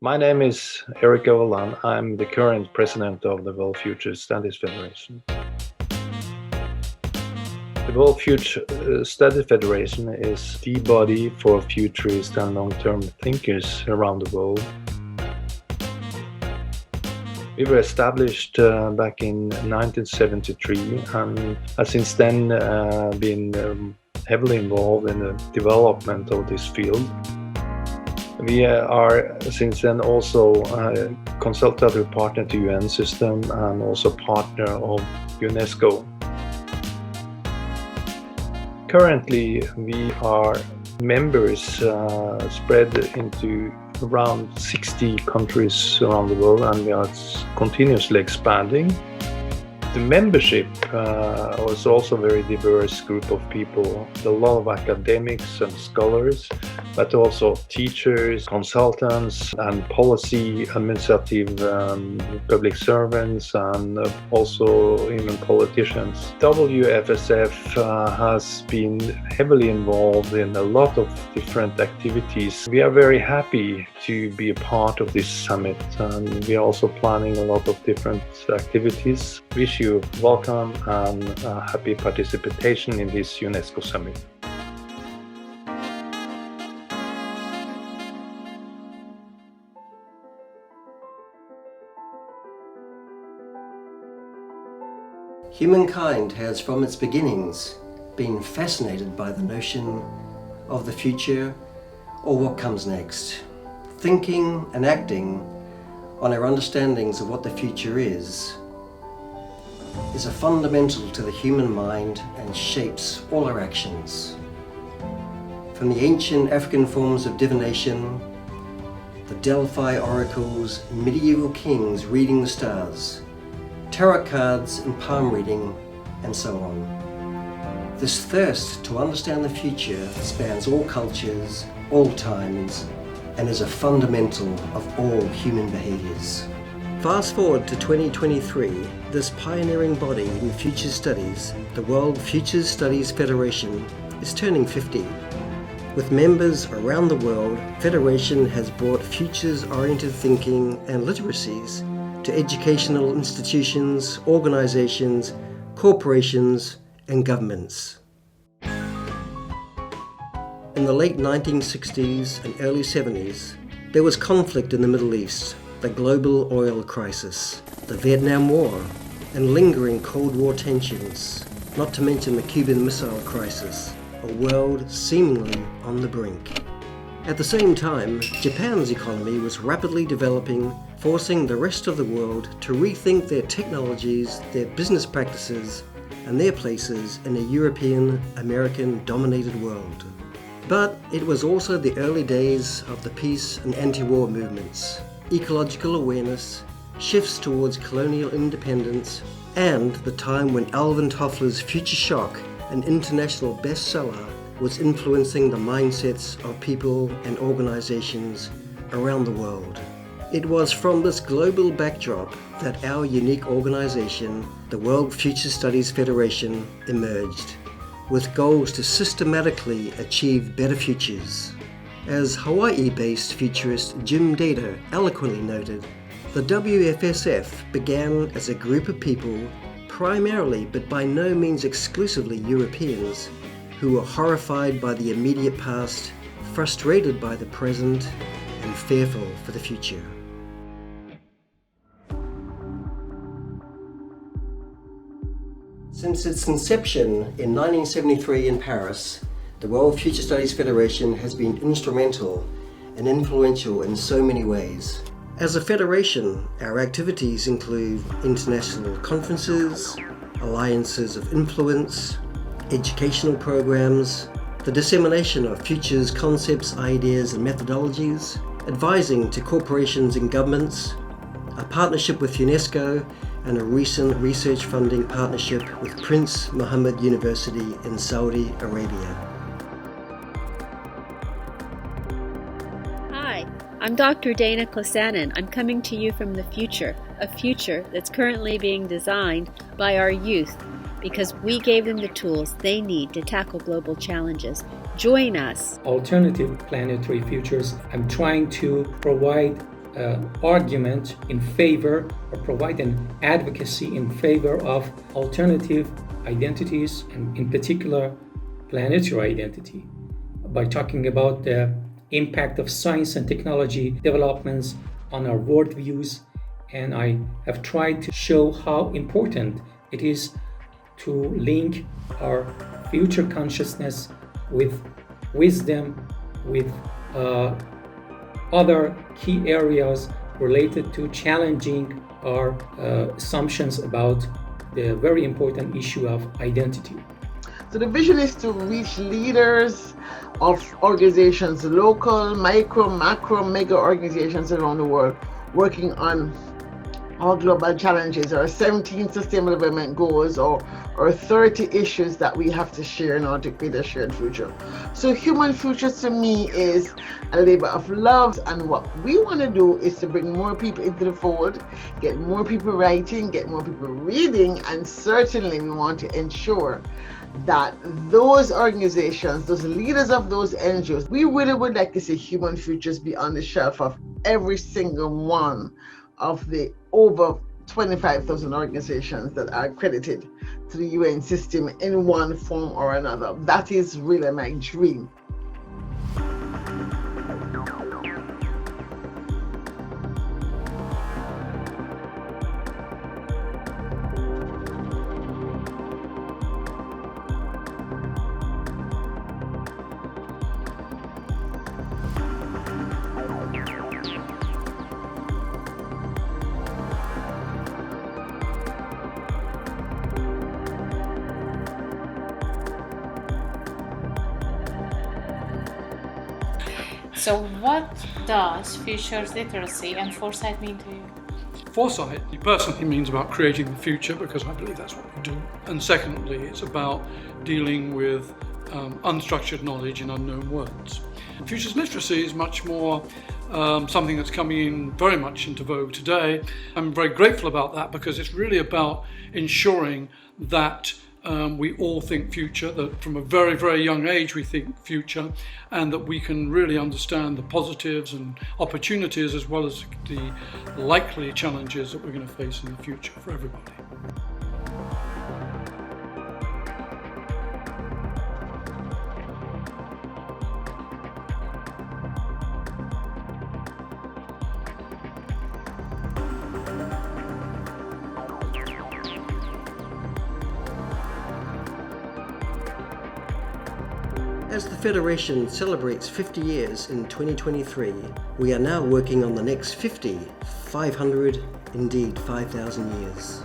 My name is Erik Overland. I'm the current president of the World Future Studies Federation. The World Future Studies Federation is the body for futurist and long-term thinkers around the world. We were established back in 1973 and have since then been heavily involved in the development of this field. We are since then also a consultative partner to UN system and also partner of UNESCO. Currently, we are members spread into around 60 countries around the world, and we are continuously expanding. The membership was also a very diverse group of people, a lot of academics and scholars, but also teachers, consultants, and policy, administrative public servants, and also even politicians. WFSF has been heavily involved in a lot of different activities. We are very happy to be a part of this summit, and we are also planning a lot of different activities. Wish you welcome and happy participation in this UNESCO summit. Humankind has from its beginnings been fascinated by the notion of the future or what comes next. Thinking and acting on our understandings of what the future is a fundamental to the human mind and shapes all our actions. From the ancient African forms of divination, the Delphi oracles, medieval kings reading the stars, tarot cards and palm reading, and so on. This thirst to understand the future spans all cultures, all times, and is a fundamental of all human behaviors. Fast forward to 2023, this pioneering body in future studies, the World Future Studies Federation, is turning 50. With members around the world, Federation has brought futures-oriented thinking and literacies to educational institutions, organizations, corporations, and governments. In the late 1960s and early 70s, there was conflict in the Middle East, the global oil crisis, the Vietnam War, and lingering Cold War tensions, not to mention the Cuban Missile Crisis, a world seemingly on the brink. At the same time, Japan's economy was rapidly developing, forcing the rest of the world to rethink their technologies, their business practices, and their places in a European, American-dominated world. But it was also the early days of the peace and anti-war movements, ecological awareness, shifts towards colonial independence, and the time when Alvin Toffler's Future Shock, an international bestseller, was influencing the mindsets of people and organizations around the world. It was from this global backdrop that our unique organization, the World Future Studies Federation, emerged, with goals to systematically achieve better futures. As Hawaii-based futurist Jim Data eloquently noted, the WFSF began as a group of people, primarily but by no means exclusively Europeans, who were horrified by the immediate past, frustrated by the present, and fearful for the future. Since its inception in 1973 in Paris, the World Future Studies Federation has been instrumental and influential in so many ways. As a federation, our activities include international conferences, alliances of influence, educational programs, the dissemination of futures concepts, ideas and methodologies, advising to corporations and governments, a partnership with UNESCO, and a recent research funding partnership with Prince Mohammed University in Saudi Arabia. Hi, I'm Dr. Dana Klosanen. I'm coming to you from the future, a future that's currently being designed by our youth because we gave them the tools they need to tackle global challenges. Join us. Alternative planetary futures. I'm trying to provide argument in favor or provide an advocacy in favor of alternative identities, and in particular planetary identity, by talking about the impact of science and technology developments on our worldviews. And I have tried to show how important it is to link our future consciousness with wisdom, with other key areas related to challenging our assumptions about the very important issue of identity. So the vision is to reach leaders of organizations, local, micro, macro, mega organizations around the world, working on our global challenges, our 17 sustainable development goals, or 30 issues that we have to share in order to create a shared future. So human future to me is a labor of love, and what we want to do is to bring more people into the fold, get more people writing, get more people reading, and certainly we want to ensure that those organizations, those leaders of those NGOs, we really would like to see human futures be on the shelf of every single one of the over 25,000 organizations that are accredited to the UN system in one form or another. That is really my dream. So what does futures literacy and foresight mean to you? Foresight personally means about creating the future, because I believe that's what we do. And secondly, it's about dealing with unstructured knowledge in unknown words. Futures literacy is much more something that's coming in very much into vogue today. I'm very grateful about that, because it's really about ensuring that we all think future, that from a very, very young age we think future, and that we can really understand the positives and opportunities as well as the likely challenges that we're going to face in the future for everybody. As the Federation celebrates 50 years in 2023, we are now working on the next 50, 500, indeed 5,000 years.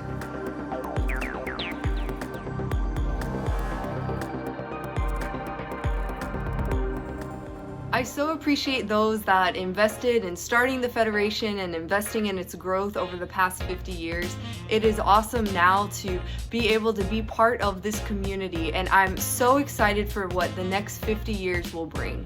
I so appreciate those that invested in starting the Federation and investing in its growth over the past 50 years. It is awesome now to be able to be part of this community, and I'm so excited for what the next 50 years will bring.